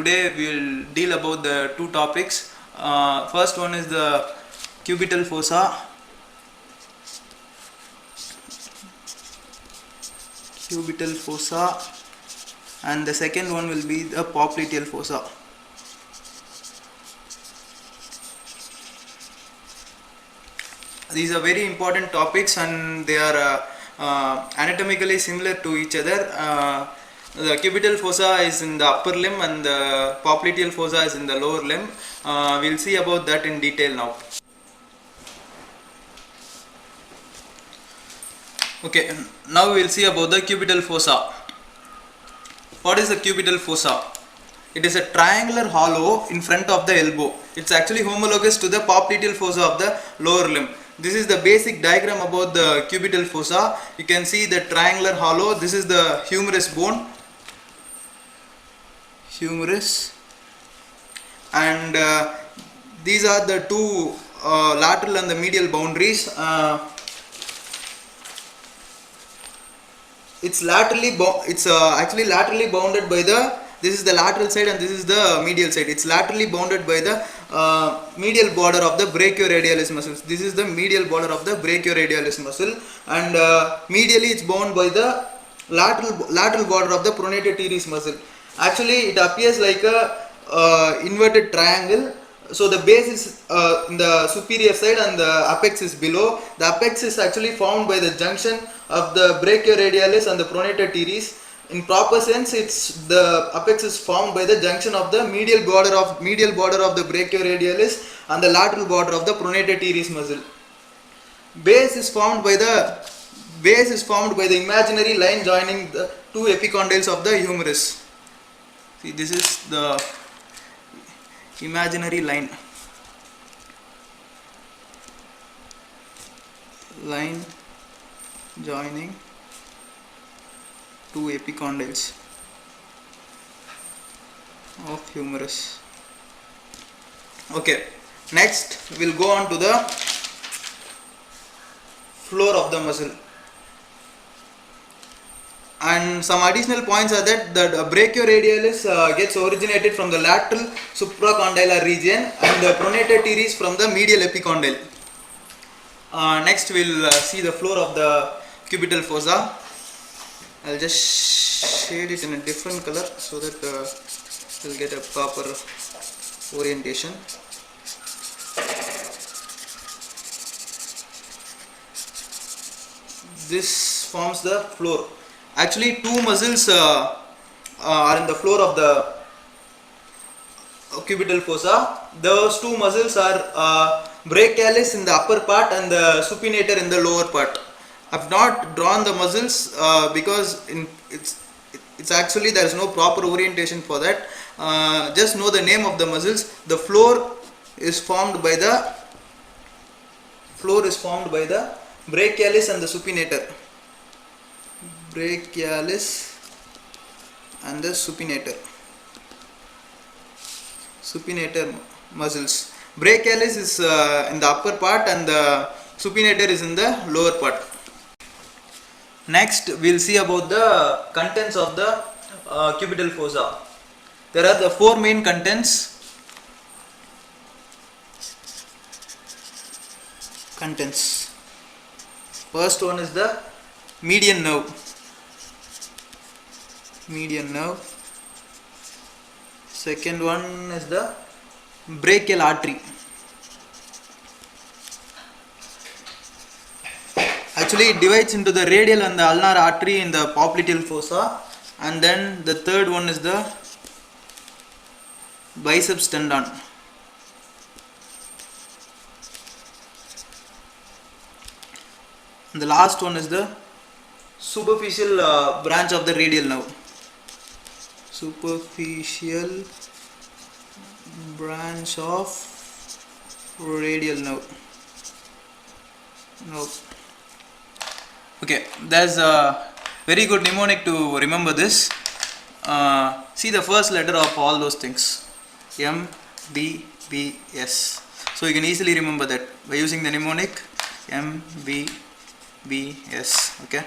Today we will deal about the two topics. First one is the cubital fossa. And the second one will be the popliteal fossa. These are very important topics and they are anatomically similar to each other. The cubital fossa is in the upper limb and the popliteal fossa is in the lower limb. We'll see about that in detail now. Okay, now we'll see about the cubital fossa. What is the cubital fossa? It is a triangular hollow in front of the elbow. It's actually homologous to the popliteal fossa of the lower limb. This is the basic diagram about the cubital fossa. You can see the triangular hollow. This is the humerus bone. And these are the two lateral and the medial boundaries. It's actually laterally bounded by this is the lateral side and this is the medial side. It's laterally bounded by the medial border of the brachioradialis muscles. This is the medial border of the brachioradialis muscle, and medially it's bound by the lateral border of the pronator teres muscle. Actually, it appears like a inverted triangle. So the base is in the superior side and the apex is below. The apex is actually formed by the junction of the brachioradialis and the pronator teres. In proper sense, the apex is formed by the junction of the medial border of the brachioradialis and the lateral border of the pronator teres muscle. Base is formed by the imaginary line joining the two epicondyles of the humerus. See, this is the imaginary line joining two epicondyles of humerus. Okay, next we'll go on to the floor of the muscle. And some additional points are that the brachioradialis gets originated from the lateral supracondylar region and the pronator teres from the medial epicondyle. Next we'll see the floor of the cubital fossa. I'll just shade it in a different color so that we'll get a proper orientation. This forms the floor. Actually, two muscles are in the floor of the cubital fossa. Those two muscles are brachialis in the upper part and the supinator in the lower part. I've not drawn the muscles because it's actually there is no proper orientation for that. Just know the name of the muscles. The floor is formed by the brachialis and the supinator. Brachialis and the supinator muscles. Brachialis is in the upper part and the supinator is in the lower part. Next we'll see about the contents of the cubital fossa. There are the four main contents. First one is the median nerve. Second one is the brachial artery. Actually, it divides into the radial and the ulnar artery in the popliteal fossa, and then the third one is the biceps tendon. And the last one is the superficial branch of the radial nerve. Okay, there's a very good mnemonic to remember this. See the first letter of all those things, M, B, B, S. So you can easily remember that by using the mnemonic M, B, B, S. Okay,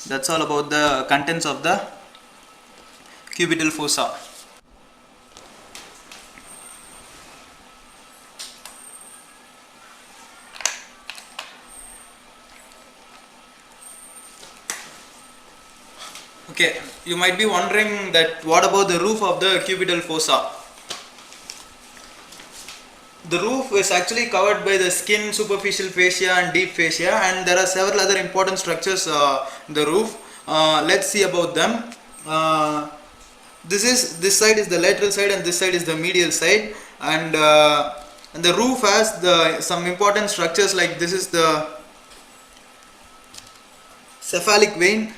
that's all about the contents of the cubital fossa. Okay, you might be wondering that what about the roof of the cubital fossa? The roof is actually covered by the skin, superficial fascia and deep fascia, and there are several other important structures in the roof. Let's see about them. Uh, this side is the lateral side and this side is the medial side, and the roof has the some important structures like this is the cephalic vein,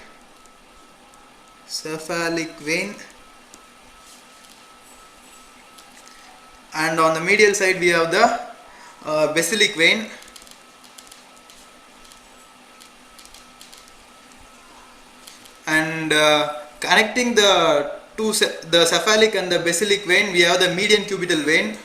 cephalic vein, and on the medial side we have the basilic vein, and connecting the the cephalic and the basilic vein we have the median cubital vein.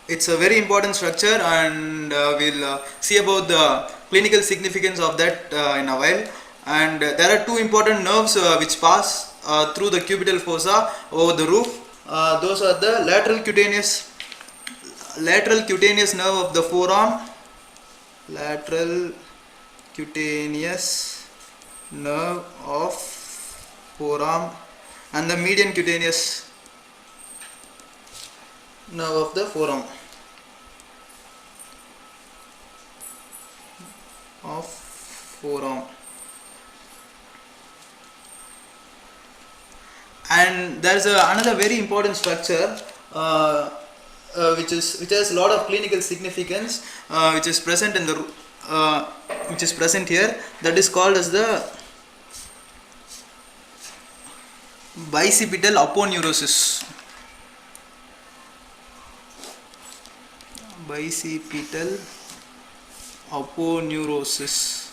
It's a very important structure, and we'll see about the clinical significance of that in a while. And there are two important nerves which pass through the cubital fossa over the roof. Those are the lateral cutaneous nerve of the forearm, lateral cutaneous nerve of forearm, and the median cutaneous nerve of the forearm. And there's another very important structure which has a lot of clinical significance, which is present in the which is present here, that is called as the bicipital aponeurosis. Bicipital aponeurosis.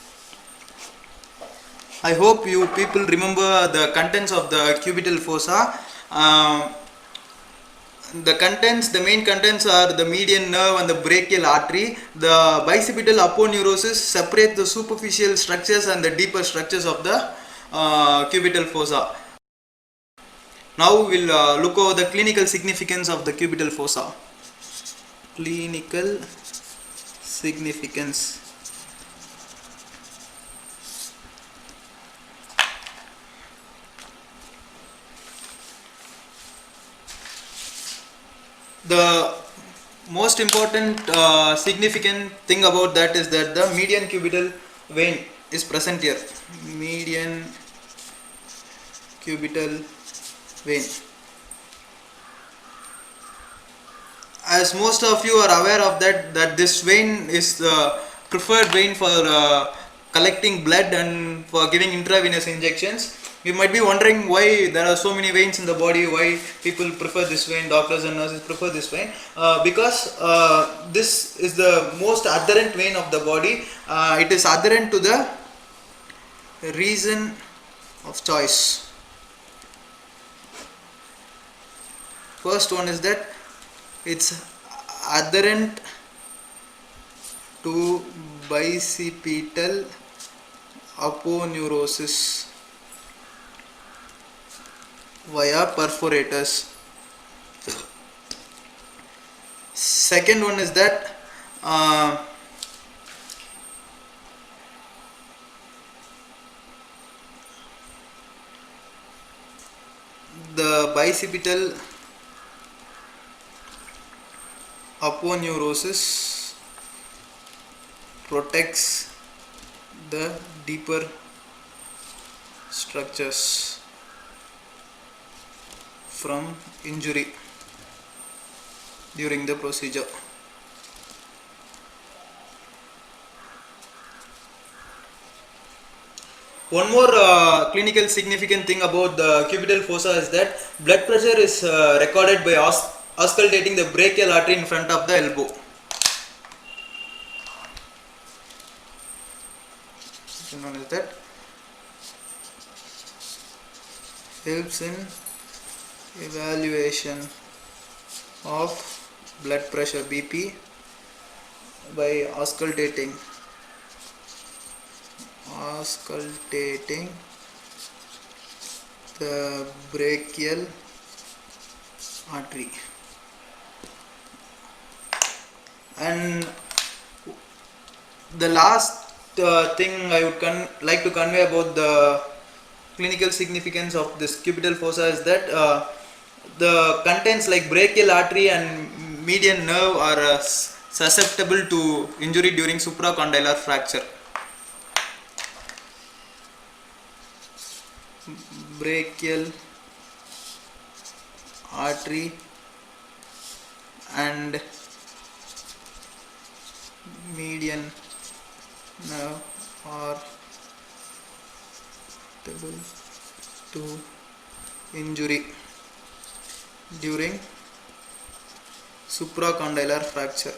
I hope you people remember the contents of the cubital fossa. The main contents are the median nerve and the brachial artery. The bicipital aponeurosis separate the superficial structures and the deeper structures of the cubital fossa. Now we will look over the clinical significance of the cubital fossa. Clinical significance. The most important significant thing about that is that the median cubital vein is present here. Median cubital vein. As most of you are aware of that this vein is the preferred vein for collecting blood and for giving intravenous injections. You might be wondering why there are so many veins in the body, why people prefer this vein, doctors and nurses prefer this vein. Because this is the most adherent vein of the body. It is adherent to the region of choice. First one is that it's adherent to bicipital aponeurosis via perforators. Second one is that the bicipital aponeurosis protects the deeper structures from injury during the procedure. One more clinical significant thing about the cubital fossa is that blood pressure is recorded by auscultating the brachial artery in front of the elbow. One is that helps in evaluation of blood pressure BP by auscultating the brachial artery. And The last thing I would like to convey about the clinical significance of this cubital fossa is that the contents like brachial artery and median nerve are susceptible to injury during supracondylar fracture. Brachial artery and median nerve are susceptible to injury during supracondylar fracture.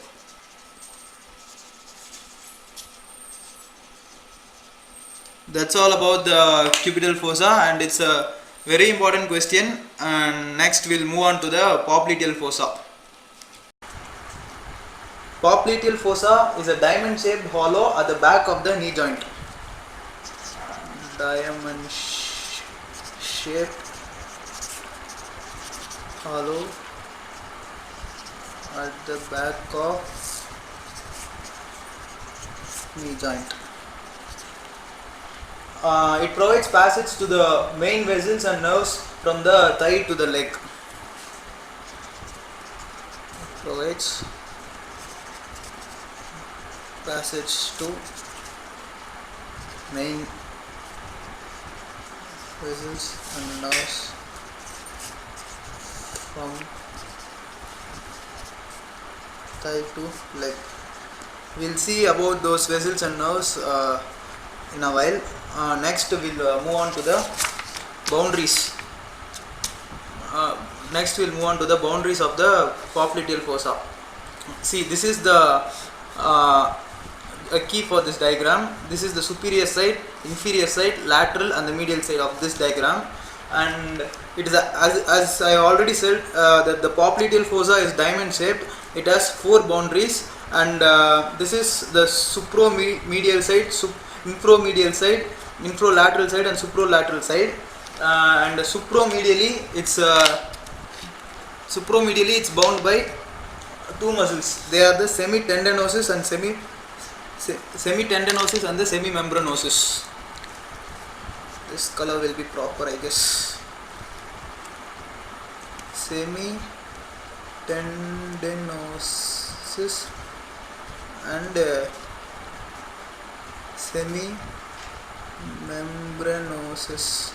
That's all about the cubital fossa, and it's a very important question. And next we'll move on to the popliteal fossa. Popliteal fossa is a diamond shaped hollow at the back of the knee joint. Diamond shaped hollow at the back of knee joint. It provides passage to the main vessels and nerves from the thigh to the leg. It provides passage to main vessels and nerves from thigh to leg. We'll see about those vessels and nerves in a while. Next we'll move on to the boundaries. Boundaries of the popliteal fossa. See, this is the a key for this diagram. This is the superior side, inferior side, lateral and the medial side of this diagram. And it is as I already said that the popliteal fossa is diamond shaped. It has 4 boundaries, and this is the supromedial side, infromedial side, infrolateral side and supralateral side. And supromedially it's bound by 2 muscles. They are the semitendinosus and semitendinosus and the semimembranosus. This color will be proper, I guess. Semitendinosus and semimembranosus.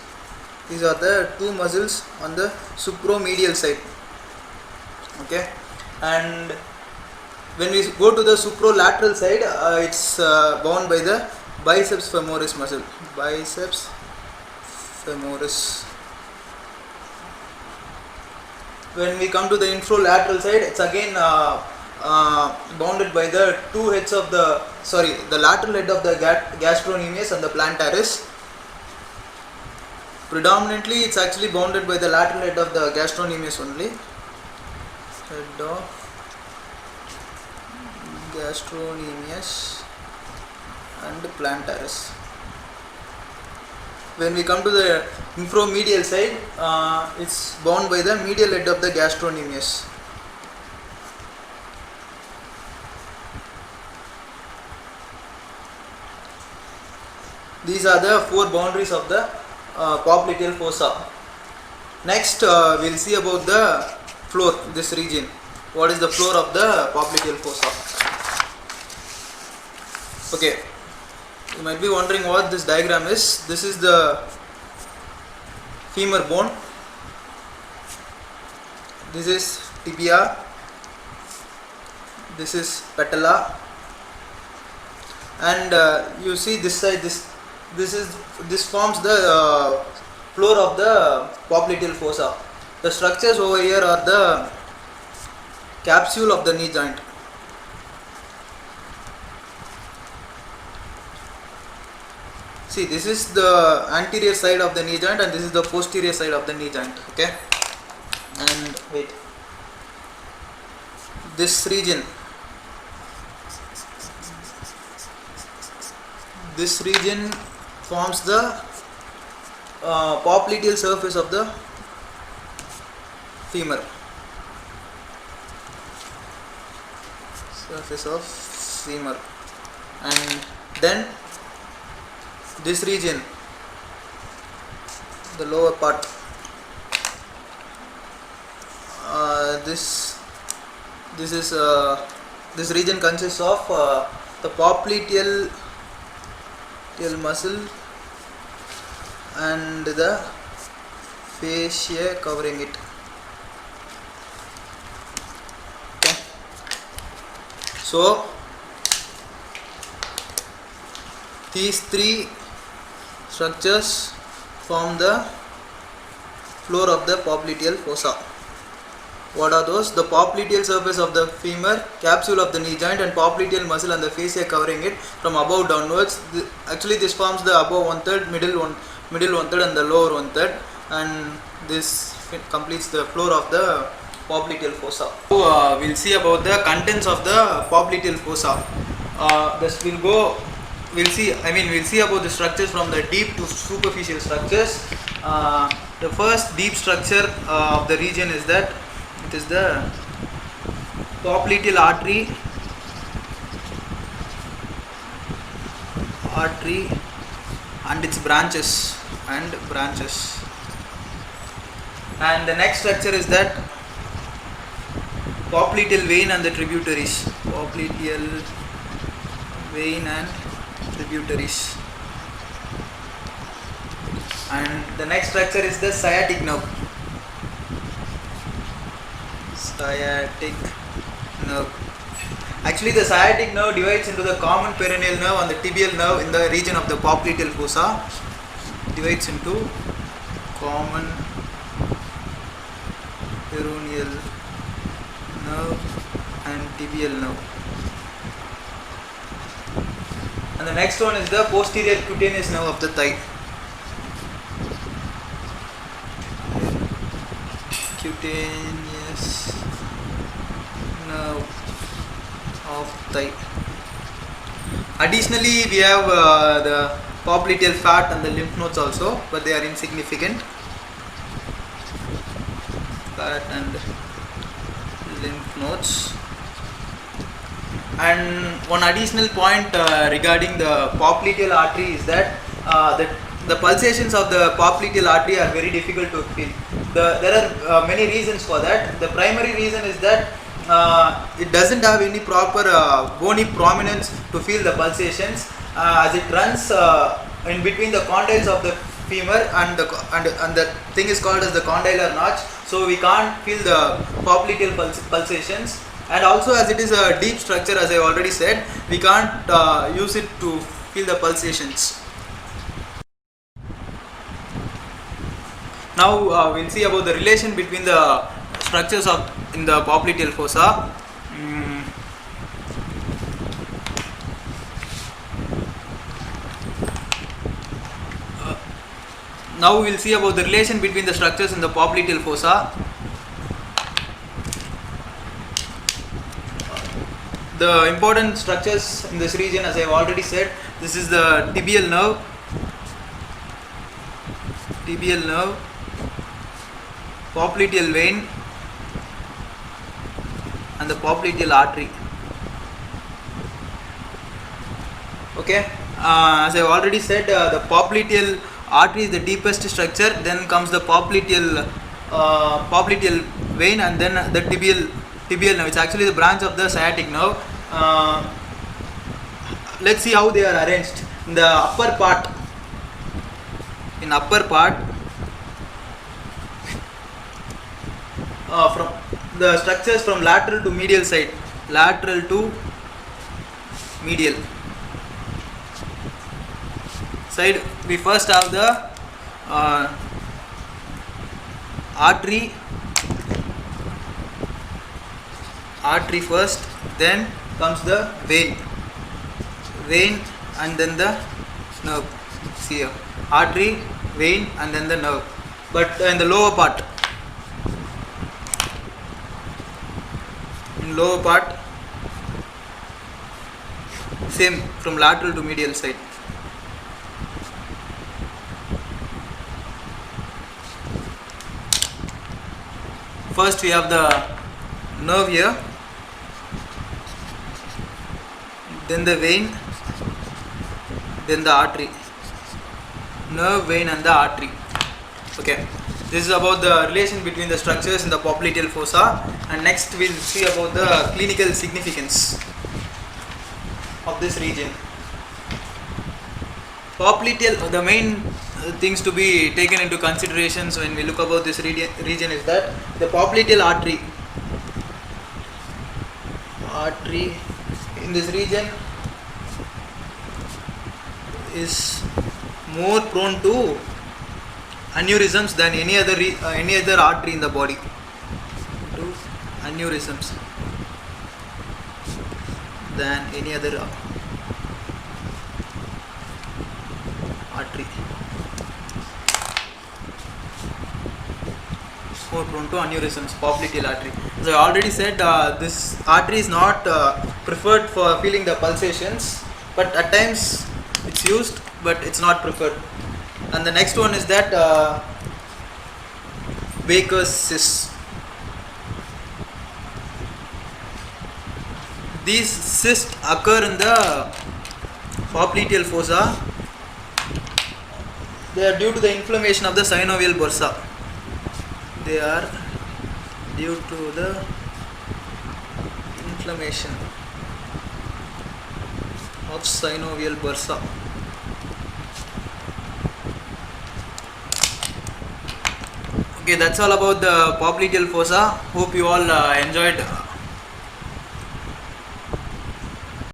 These are the 2 muscles on the supromedial side. Okay, and when we go to the supralateral side, it's bound by the biceps femoris muscle. Biceps femoris. When we come to the infralateral side, it's again bounded by the 2 heads of the lateral head of the gastrocnemius and the plantaris. Predominantly, it's actually bounded by the lateral head of the gastrocnemius only. Head of gastrocnemius and plantaris. When we come to the infromedial side, it's bound by the medial head of the gastrocnemius. These are the 4 boundaries of the popliteal fossa. Next, we'll see about the floor, this region. What is the floor of the popliteal fossa? Okay, you might be wondering what this diagram is. This is the femur bone. This is tibia. This is patella. And you see this side. This forms the floor of the popliteal fossa. The structures over here are the capsule of the knee joint. See, this is the anterior side of the knee joint and this is the posterior side of the knee joint. Okay, and wait, this region forms the popliteal surface of the femur. and then this region, the lower part, this region consists of the popliteal muscle and the fascia covering it. Okay. So these three structures form the floor of the popliteal fossa. What are those? The popliteal surface of the femur, capsule of the knee joint, and popliteal muscle and the fascia covering it from above downwards. Actually, this forms the above 1/3, middle 1/3, and the lower 1/3, and this completes the floor of the popliteal fossa. So we'll see about the contents of the popliteal fossa. We'll see about the structures from the deep to superficial structures. The first deep structure of the region is that it is the popliteal artery and its branches. And the next structure is that popliteal vein and the tributaries. Popliteal vein and tributaries. And the next structure is the sciatic nerve. Actually, the sciatic nerve divides into the common peroneal nerve and the tibial nerve in the region of the popliteal fossa. Divides into common peroneal nerve and tibial nerve. And the next one is the posterior cutaneous nerve of the thigh. Cutaneous nerve of thigh. Additionally, we have the popliteal fat and the lymph nodes also, but they are insignificant. Fat and lymph nodes. And one additional point regarding the popliteal artery is that the pulsations of the popliteal artery are very difficult to feel. There are many reasons for that. The primary reason is that it doesn't have any proper bony prominence to feel the pulsations, as it runs in between the condyles of the femur and the thing is called as the condylar notch. So we can't feel the popliteal pulsations. And also, as it is a deep structure, as I already said, we can't use it to feel the pulsations. Now we'll see about the relation between the structures in the popliteal fossa. Now we'll see about the relation between the structures in the popliteal fossa. The important structures in this region, as I have already said, this is the tibial nerve, popliteal vein, and the popliteal artery. Okay, as I have already said, the popliteal artery is the deepest structure. Then comes the popliteal vein, and then the tibial nerve. It's actually the branch of the sciatic nerve. Let's see how they are arranged. In the upper part, from the structures from lateral to medial side, we first have the artery first, then comes the vein, and then the nerve. See here, artery, vein, and then the nerve. But in the lower part, same from lateral to medial side. First we have the nerve here, then the vein, then the artery, nerve, vein and the artery. Okay, this is about the relation between the structures in the popliteal fossa, and next we'll see about the clinical significance of this region. Popliteal, the main things to be taken into considerations when we look about this region is that the popliteal artery in this region is more prone to aneurysms than any other artery in the body. To aneurysms than any other artery. More prone to aneurysms, popliteal artery. As I already said, this artery is not preferred for feeling the pulsations, but at times it's used, but it's not preferred. And the next one is that Baker's cysts. These cysts occur in the popliteal fossa. They are due to the inflammation of the synovial bursa. They are due to the inflammation of synovial bursa. Okay, that's all about the popliteal fossa. Hope you all enjoyed